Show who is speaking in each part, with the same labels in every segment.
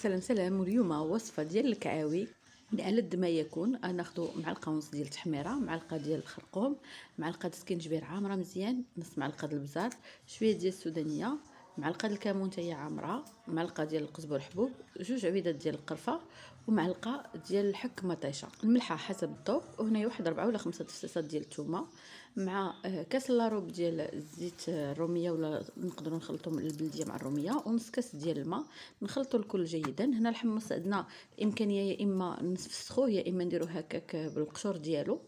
Speaker 1: سلام واليوم وصفة ديال الكعاوي من ألذ ما يكون. ناخذ معلقة ونص ديال التحميرة، معلقة ديال الخرقوم، معلقة سكينجبير عامرة مزيان، نص معلقة د البزار، شوية ديال السودانية، معلقة د الكمون تاهي عامرة، معلقة ديال القزبر حبوب، جوج عويدات ديال القرفة، ومعلقة ديال الحك مطيشة، الملحة حسب الذوق، وهنايا واحد 4 ولا 5 تفصيصات ديال الثومة، مع كاس لاروب ديال الزيت الروميه، ولا نقدروا نخلطوا البلديه مع الروميه، ونص كاس ديال الماء. نخلطوا الكل جيدا. هنا الحمص عندنا الامكانيه يا اما نفسخوه يا اما نديروه هكاك بالقشور ديالو.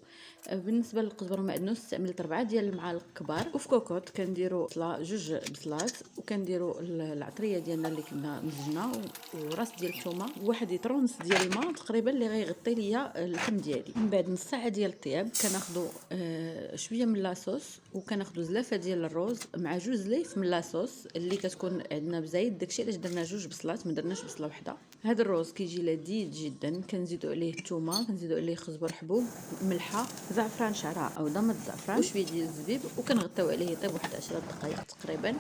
Speaker 1: بالنسبه للقزبر ومعدنوس استعملت 4 ديال المعالق كبار. وفي كوكوط كنديروا بصله، جوج بصلات، وكنديروا العطريه ديالنا اللي كنا مزجنا، وراس ديال الثومه، وواحد يطرو نص ديال الماء تقريبا اللي غيغطي ليا اللحم ديالي. من بعد نص ساعه ديال الطياب كناخذوا شويه من لاصوص، وكناخذوا زلافه ديال الروز مع جوج زليف من لاصوص اللي كتكون عندنا بزايد. داكشي علاش درنا جوج بصلات، ما درناش بصله وحده. هذا الروز كيجي لذيذ جدا. كنزيدوا عليه الثومه، كنزيدوا عليه خزبر حبوب، ملحه، زعفران شعراء او ضمه الزعفران، وشويه ديال الزبيب، وكنغطيو عليه يطيب واحد 10 دقائق تقريبا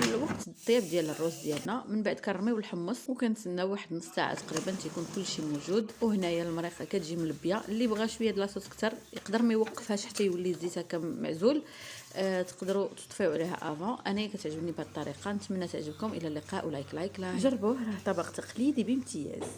Speaker 1: الوقت الطياب ديال الروز ديالنا. من بعد كنرميو الحمص وكنتسناو واحد نص ساعه تقريبا تيكون كلشي موجود. وهنايا المريقه كتجي ملبيه. اللي بغى شويه د لاصوص كتر يقدر ما يوقفهاش حتى يولي الزيت هكا معزول. تقدروا تطفيو عليها افون. انا كتعجبني بهذه الطريقه، نتمنى تعجبكم. الى اللقاء، ولايك لايك لا جربوه، راه طبق تقليدي بامتياز.